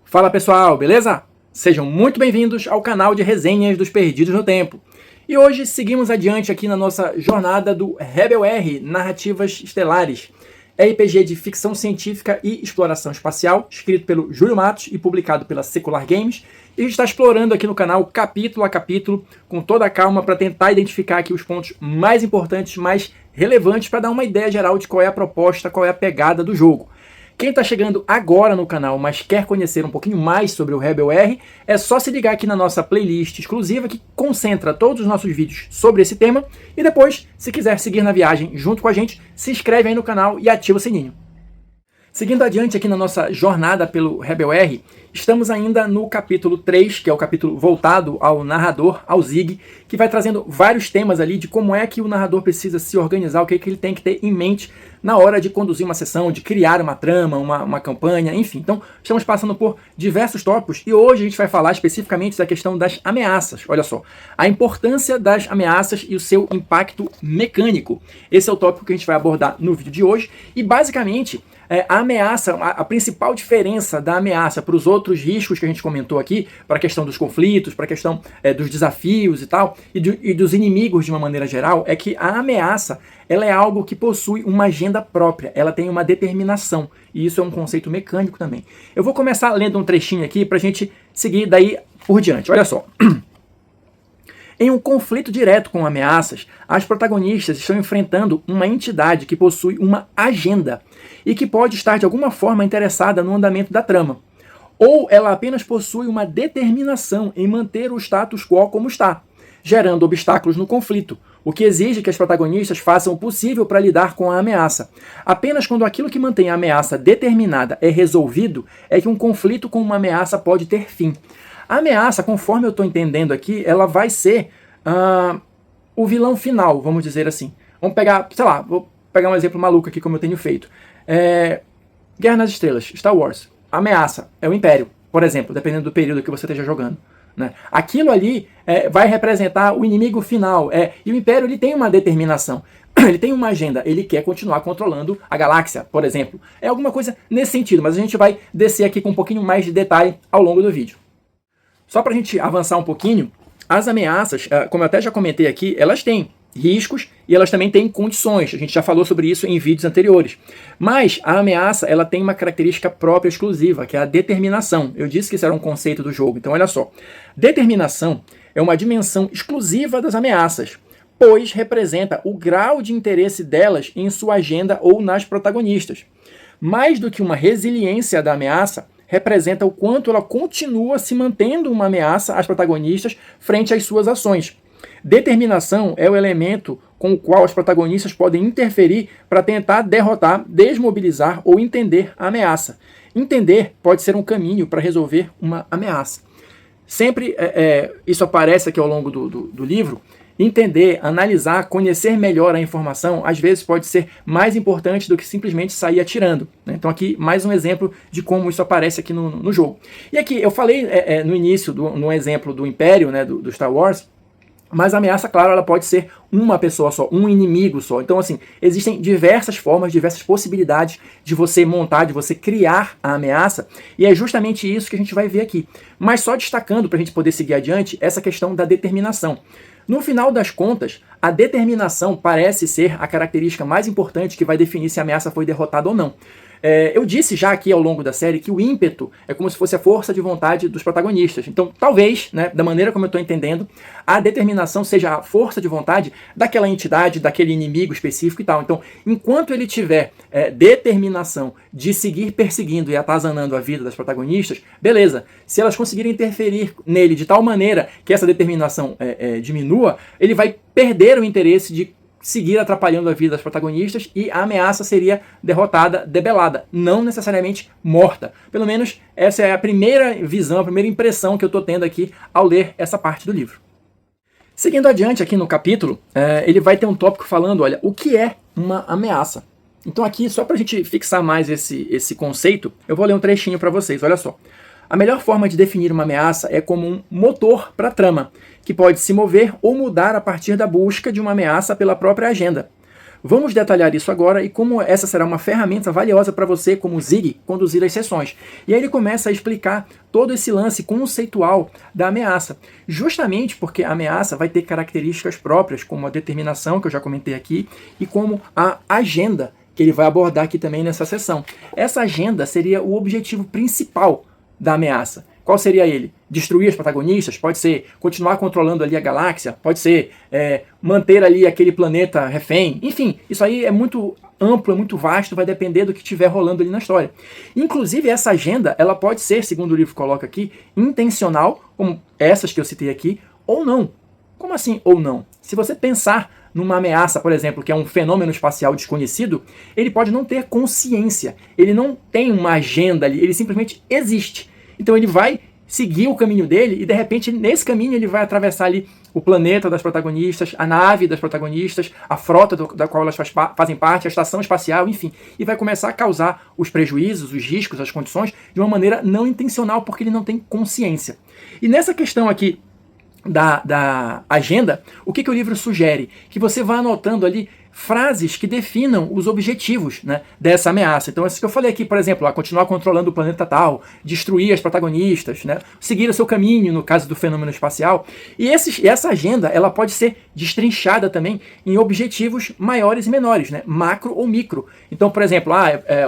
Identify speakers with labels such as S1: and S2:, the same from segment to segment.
S1: Fala pessoal, beleza? Sejam muito bem-vindos ao canal de resenhas dos Perdidos no Tempo. E hoje seguimos adiante aqui na nossa jornada do Rebel R, Narrativas Estelares, RPG de ficção científica e exploração espacial, escrito pelo Júlio Matos e publicado pela Secular Games. E a gente está explorando aqui no canal, capítulo a capítulo, com toda a calma, para tentar identificar aqui os pontos mais importantes, mais relevantes, para dar uma ideia geral de qual é a proposta, qual é a pegada do jogo. Quem está chegando agora no canal, mas quer conhecer um pouquinho mais sobre o Rebel R, é só se ligar aqui na nossa playlist exclusiva que concentra todos os nossos vídeos sobre esse tema. E depois, se quiser seguir na viagem junto com a gente, se inscreve aí no canal e ativa o sininho. Seguindo adiante aqui na nossa jornada pelo Rebel R, estamos ainda no capítulo 3, que é o capítulo voltado ao narrador, ao Zig, que vai trazendo vários temas ali de como é que o narrador precisa se organizar, o que é que ele tem que ter em mente na hora de conduzir uma sessão, de criar uma trama, uma campanha, enfim. Então, estamos passando por diversos tópicos e hoje a gente vai falar especificamente da questão das ameaças. Olha só, a importância das ameaças e o seu impacto mecânico. Esse é o tópico que a gente vai abordar no vídeo de hoje e, basicamente, a ameaça, a principal diferença da ameaça para os outros riscos que a gente comentou aqui, para a questão dos conflitos, para a questão dos desafios e tal, e dos inimigos de uma maneira geral, é que a ameaça ela é algo que possui uma agenda própria, ela tem uma determinação, e isso é um conceito mecânico também. Eu vou começar lendo um trechinho aqui para a gente seguir daí por diante. Olha só. Em um conflito direto com ameaças, as protagonistas estão enfrentando uma entidade que possui uma agenda e que pode estar de alguma forma interessada no andamento da trama. Ou ela apenas possui uma determinação em manter o status quo como está, gerando obstáculos no conflito, o que exige que as protagonistas façam o possível para lidar com a ameaça. Apenas quando aquilo que mantém a ameaça determinada é resolvido, é que um conflito com uma ameaça pode ter fim. A ameaça, conforme eu estou entendendo aqui, ela vai ser o vilão final, vamos dizer assim. Vamos pegar, sei lá, vou pegar um exemplo maluco aqui, como eu tenho feito. Guerra nas Estrelas, Star Wars. A ameaça é o Império, por exemplo, dependendo do período que você esteja jogando. Né? Aquilo ali vai representar o inimigo final. E o Império ele tem uma determinação. Ele tem uma agenda, ele quer continuar controlando a galáxia, por exemplo. É alguma coisa nesse sentido, mas a gente vai descer aqui com um pouquinho mais de detalhe ao longo do vídeo. Só para a gente avançar um pouquinho, as ameaças, como eu até já comentei aqui, elas têm riscos e elas também têm condições. A gente já falou sobre isso em vídeos anteriores. Mas a ameaça ela tem uma característica própria exclusiva, que é a determinação. Eu disse que isso era um conceito do jogo, então olha só. Determinação é uma dimensão exclusiva das ameaças, pois representa o grau de interesse delas em sua agenda ou nas protagonistas. Mais do que uma resiliência da ameaça, representa o quanto ela continua se mantendo uma ameaça às protagonistas frente às suas ações. Determinação é o elemento com o qual as protagonistas podem interferir para tentar derrotar, desmobilizar ou entender a ameaça. Entender pode ser um caminho para resolver uma ameaça. Sempre isso aparece aqui ao longo do livro. Entender, analisar, conhecer melhor a informação, às vezes pode ser mais importante do que simplesmente sair atirando. Né? Então aqui mais um exemplo de como isso aparece aqui no jogo. E aqui eu falei no início, no exemplo do Império, né, do Star Wars, mas a ameaça, claro, ela pode ser uma pessoa só, um inimigo só. Então, assim, existem diversas formas, diversas possibilidades de você montar, de você criar a ameaça, e é justamente isso que a gente vai ver aqui. Mas só destacando, para a gente poder seguir adiante, essa questão da determinação. No final das contas, a determinação parece ser a característica mais importante que vai definir se a ameaça foi derrotada ou não. Eu disse já aqui ao longo da série que o ímpeto é como se fosse a força de vontade dos protagonistas. Então, talvez, né, da maneira como eu estou entendendo, a determinação seja a força de vontade daquela entidade, daquele inimigo específico e tal. Então, enquanto ele tiver determinação de seguir perseguindo e atazanando a vida das protagonistas, beleza. Se elas conseguirem interferir nele de tal maneira que essa determinação diminua, ele vai perder o interesse de seguir atrapalhando a vida das protagonistas e a ameaça seria derrotada, debelada, não necessariamente morta. Pelo menos essa é a primeira visão, a primeira impressão que eu estou tendo aqui ao ler essa parte do livro. Seguindo adiante aqui no capítulo, ele vai ter um tópico falando, olha, o que é uma ameaça? Então aqui, só para a gente fixar mais esse conceito, eu vou ler um trechinho para vocês, olha só. A melhor forma de definir uma ameaça é como um motor para a trama, que pode se mover ou mudar a partir da busca de uma ameaça pela própria agenda. Vamos detalhar isso agora e como essa será uma ferramenta valiosa para você, como Zig, conduzir as sessões. E aí ele começa a explicar todo esse lance conceitual da ameaça, justamente porque a ameaça vai ter características próprias, como a determinação, que eu já comentei aqui, e como a agenda, que ele vai abordar aqui também nessa sessão. Essa agenda seria o objetivo principal da ameaça. Qual seria ele? Destruir os protagonistas? Pode ser continuar controlando ali a galáxia? Pode ser manter ali aquele planeta refém? Enfim, isso aí é muito amplo, é muito vasto, vai depender do que estiver rolando ali na história. Inclusive, essa agenda, ela pode ser, segundo o livro coloca aqui, intencional, como essas que eu citei aqui, ou não. Como assim ou não? Se você pensar numa ameaça, por exemplo, que é um fenômeno espacial desconhecido, ele pode não ter consciência, ele não tem uma agenda ali, ele simplesmente existe. Então ele vai seguir o caminho dele e de repente nesse caminho ele vai atravessar ali o planeta das protagonistas, a nave das protagonistas, a frota da qual elas fazem parte, a estação espacial, enfim, e vai começar a causar os prejuízos, os riscos, as condições de uma maneira não intencional porque ele não tem consciência. E nessa questão aqui da agenda, o que o livro sugere? Que você vá anotando ali frases que definam os objetivos, né, dessa ameaça. Então, isso que eu falei aqui, por exemplo, continuar controlando o planeta tal, destruir as protagonistas, né, seguir o seu caminho, no caso do fenômeno espacial. E essa agenda, ela pode ser destrinchada também em objetivos maiores e menores, né, macro ou micro. Então, por exemplo,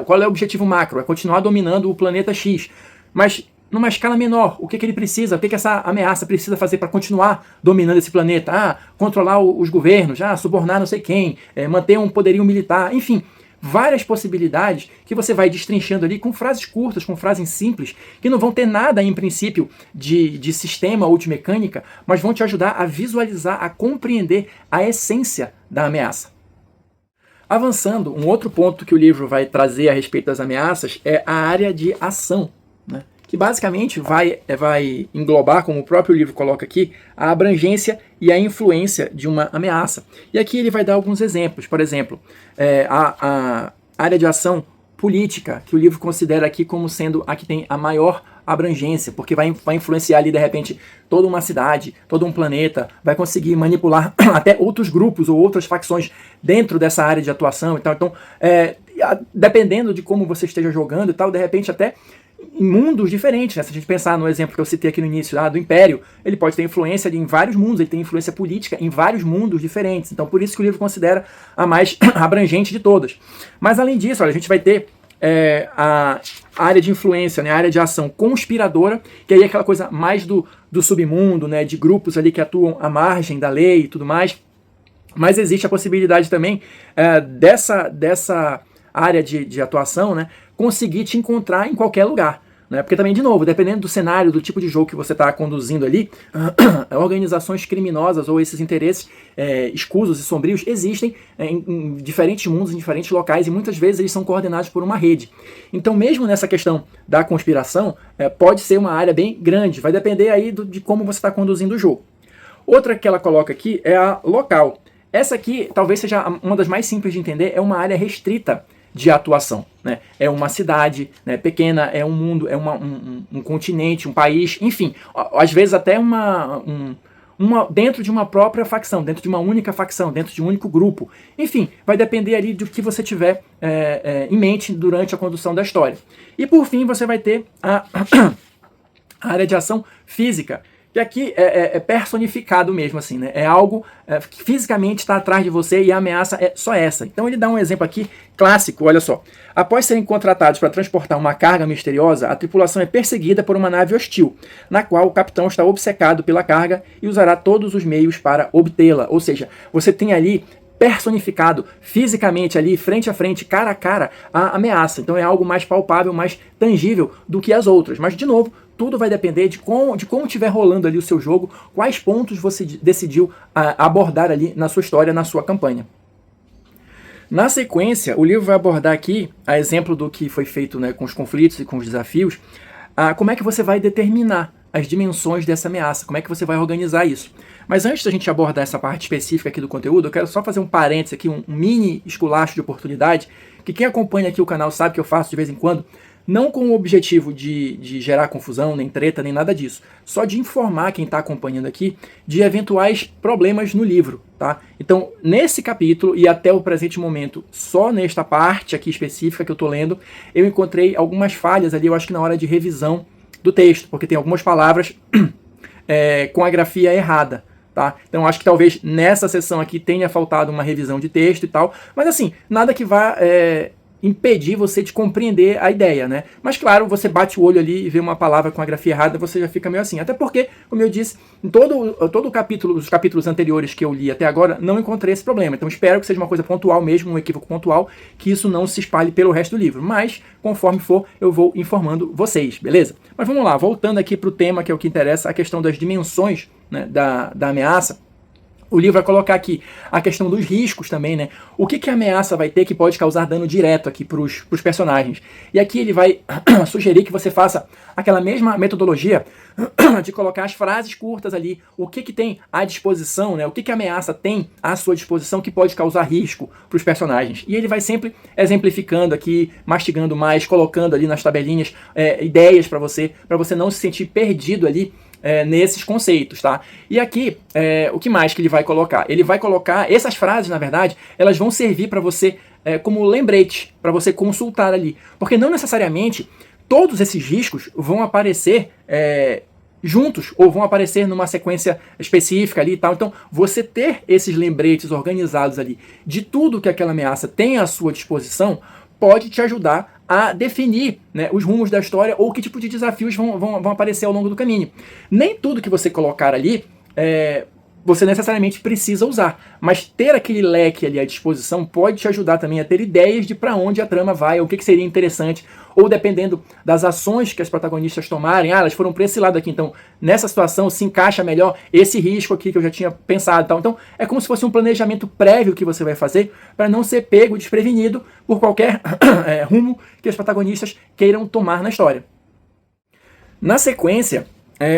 S1: qual é o objetivo macro? É continuar dominando o planeta X. Mas numa escala menor, o que ele precisa, o que essa ameaça precisa fazer para continuar dominando esse planeta? Controlar os governos, subornar não sei quem, manter um poderio militar, enfim, várias possibilidades que você vai destrinchando ali com frases curtas, com frases simples, que não vão ter nada, em princípio, de sistema ou de mecânica, mas vão te ajudar a visualizar, a compreender a essência da ameaça. Avançando, um outro ponto que o livro vai trazer a respeito das ameaças é a área de ação, né? Que basicamente vai englobar, como o próprio livro coloca aqui, a abrangência e a influência de uma ameaça. E aqui ele vai dar alguns exemplos. Por exemplo, a área de ação política, que o livro considera aqui como sendo a que tem a maior abrangência, porque vai influenciar ali, de repente, toda uma cidade, todo um planeta, vai conseguir manipular até outros grupos ou outras facções dentro dessa área de atuação e tal. Então, dependendo de como você esteja jogando e tal, de repente até em mundos diferentes, né? Se a gente pensar no exemplo que eu citei aqui no início, do Império, ele pode ter influência em vários mundos, ele tem influência política em vários mundos diferentes. Então, por isso que o livro considera a mais abrangente de todas. Mas, além disso, olha, a gente vai ter a área de influência, né? A área de ação conspiradora, que aí é aquela coisa mais do submundo, né? De grupos ali que atuam à margem da lei e tudo mais. Mas existe a possibilidade também dessa área de atuação, né, conseguir te encontrar em qualquer lugar. Né? Porque também, de novo, dependendo do cenário, do tipo de jogo que você está conduzindo ali, organizações criminosas ou esses interesses escusos e sombrios existem em diferentes mundos, em diferentes locais, e muitas vezes eles são coordenados por uma rede. Então, mesmo nessa questão da conspiração, pode ser uma área bem grande, vai depender aí de como você está conduzindo o jogo. Outra que ela coloca aqui é a local. Essa aqui talvez seja uma das mais simples de entender, é uma área restrita de atuação, né? É uma cidade, né, pequena, é um mundo, é um continente, um país, enfim, às vezes até dentro de uma própria facção, dentro de uma única facção, dentro de um único grupo. Enfim, vai depender ali do que você tiver em mente durante a condução da história. E por fim você vai ter a área de ação física, que aqui é personificado mesmo, assim, né? É algo que fisicamente está atrás de você e a ameaça é só essa. Então ele dá um exemplo aqui clássico, olha só. Após serem contratados para transportar uma carga misteriosa, a tripulação é perseguida por uma nave hostil, na qual o capitão está obcecado pela carga e usará todos os meios para obtê-la. Ou seja, você tem ali personificado fisicamente ali, frente a frente, cara a cara, a ameaça. Então é algo mais palpável, mais tangível do que as outras. Mas, de novo, tudo vai depender de como estiver rolando ali o seu jogo, quais pontos você decidiu abordar ali na sua história, na sua campanha. Na sequência, o livro vai abordar aqui, a exemplo do que foi feito, né, com os conflitos e com os desafios, como é que você vai determinar as dimensões dessa ameaça, como é que você vai organizar isso. Mas antes da gente abordar essa parte específica aqui do conteúdo, eu quero só fazer um parênteses aqui, um mini esculacho de oportunidade, que quem acompanha aqui o canal sabe que eu faço de vez em quando. Não com o objetivo de gerar confusão, nem treta, nem nada disso. Só de informar quem está acompanhando aqui de eventuais problemas no livro, tá? Então, nesse capítulo e até o presente momento, só nesta parte aqui específica que eu estou lendo, eu encontrei algumas falhas ali, eu acho que na hora de revisão do texto, porque tem algumas palavras com a grafia errada. Tá? Então acho que talvez nessa sessão aqui tenha faltado uma revisão de texto e tal, mas assim, nada que vá impedir você de compreender a ideia, né? Mas claro, você bate o olho ali e vê uma palavra com a grafia errada, você já fica meio assim. Até porque, como eu disse, em todo o capítulo, os capítulos anteriores que eu li até agora, não encontrei esse problema. Então espero que seja uma coisa pontual mesmo, um equívoco pontual, que isso não se espalhe pelo resto do livro. Mas, conforme for, eu vou informando vocês, beleza? Mas vamos lá, voltando aqui para o tema que é o que interessa, a questão das dimensões, né, da ameaça. O livro vai colocar aqui a questão dos riscos também, né? O que a ameaça vai ter que pode causar dano direto aqui para os personagens. E aqui ele vai sugerir que você faça aquela mesma metodologia de colocar as frases curtas ali. O que tem à disposição, né? O que a ameaça tem à sua disposição que pode causar risco para os personagens. E ele vai sempre exemplificando aqui, mastigando mais, colocando ali nas tabelinhas ideias para você não se sentir perdido ali nesses conceitos, tá? E aqui, o que mais que ele vai colocar? Ele vai colocar, essas frases, na verdade, elas vão servir para você como lembrete, para você consultar ali. Porque não necessariamente todos esses riscos vão aparecer juntos, ou vão aparecer numa sequência específica ali e tal. Então, você ter esses lembretes organizados ali de tudo que aquela ameaça tem à sua disposição pode te ajudar a definir, né, os rumos da história ou que tipo de desafios vão aparecer ao longo do caminho. Nem tudo que você colocar ali você necessariamente precisa usar, mas ter aquele leque ali à disposição pode te ajudar também a ter ideias de para onde a trama vai, ou o que seria interessante, ou dependendo das ações que as protagonistas tomarem, elas foram para esse lado aqui, então nessa situação se encaixa melhor esse risco aqui que eu já tinha pensado, tal. Então é como se fosse um planejamento prévio que você vai fazer para não ser pego desprevenido por qualquer rumo que as protagonistas queiram tomar na história. Na sequência,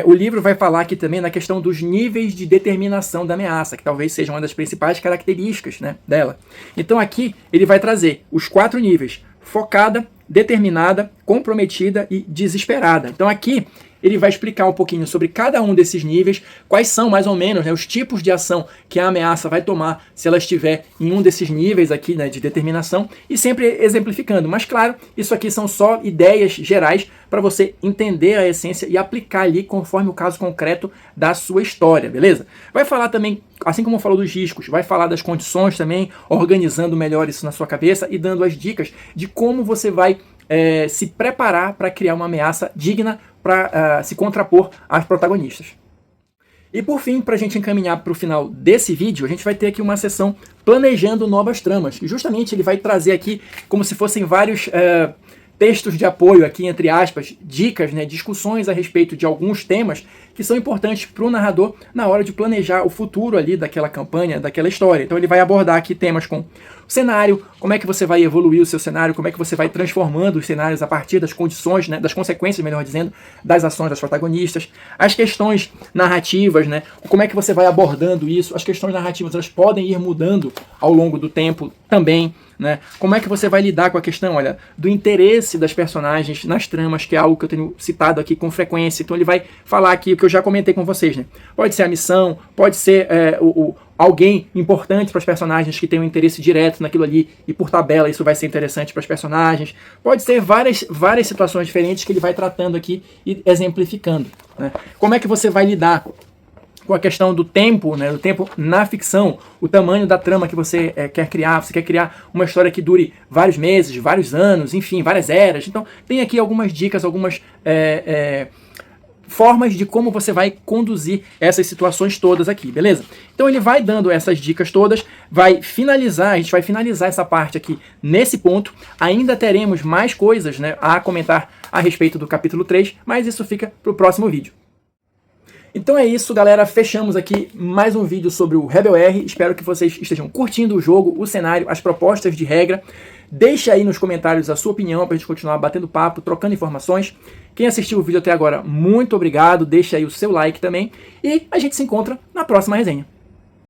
S1: o livro vai falar aqui também na questão dos níveis de determinação da ameaça, que talvez seja uma das principais características, né, dela. Então aqui ele vai trazer os 4 níveis: focada, determinada, comprometida e desesperada. Então aqui ele vai explicar um pouquinho sobre cada um desses níveis, quais são mais ou menos, né, os tipos de ação que a ameaça vai tomar se ela estiver em um desses níveis aqui, né, de determinação, e sempre exemplificando. Mas claro, isso aqui são só ideias gerais para você entender a essência e aplicar ali conforme o caso concreto da sua história, beleza? Vai falar também, assim como falou dos riscos, vai falar das condições também, organizando melhor isso na sua cabeça e dando as dicas de como você vai se preparar para criar uma ameaça digna para se contrapor às protagonistas. E por fim, para a gente encaminhar para o final desse vídeo, a gente vai ter aqui uma sessão planejando novas tramas. E justamente ele vai trazer aqui como se fossem vários textos de apoio aqui, entre aspas, dicas, né, discussões a respeito de alguns temas que são importantes para o narrador na hora de planejar o futuro ali daquela campanha, daquela história. Então ele vai abordar aqui temas com o cenário, como é que você vai evoluir o seu cenário, como é que você vai transformando os cenários a partir das condições, né, das consequências, melhor dizendo, das ações das protagonistas, as questões narrativas, né, como é que você vai abordando isso, as questões narrativas elas podem ir mudando ao longo do tempo também, né, como é que você vai lidar com a questão, olha, do interesse das personagens nas tramas, que é algo que eu tenho citado aqui com frequência. Então ele vai falar aqui o que eu já comentei com vocês, né, pode ser a missão, pode ser alguém importante para os personagens que tem um interesse direto naquilo ali e por tabela isso vai ser interessante para os personagens. Pode ser várias situações diferentes que ele vai tratando aqui e exemplificando, né? Como é que você vai lidar com a questão do tempo, né, do tempo na ficção, o tamanho da trama que você quer criar. Você quer criar uma história que dure vários meses, vários anos, enfim, várias eras. Então tem aqui algumas dicas, algumas formas de como você vai conduzir essas situações todas aqui, beleza? Então ele vai dando essas dicas todas, vai finalizar, a gente vai finalizar essa parte aqui nesse ponto. Ainda teremos mais coisas, né, a comentar a respeito do capítulo 3, mas isso fica para o próximo vídeo. Então é isso, galera. Fechamos aqui mais um vídeo sobre o Rebel R. Espero que vocês estejam curtindo o jogo, o cenário, as propostas de regra. Deixa aí nos comentários a sua opinião para a gente continuar batendo papo, trocando informações. Quem assistiu o vídeo até agora, muito obrigado. Deixa aí o seu like também. E a gente se encontra na próxima resenha.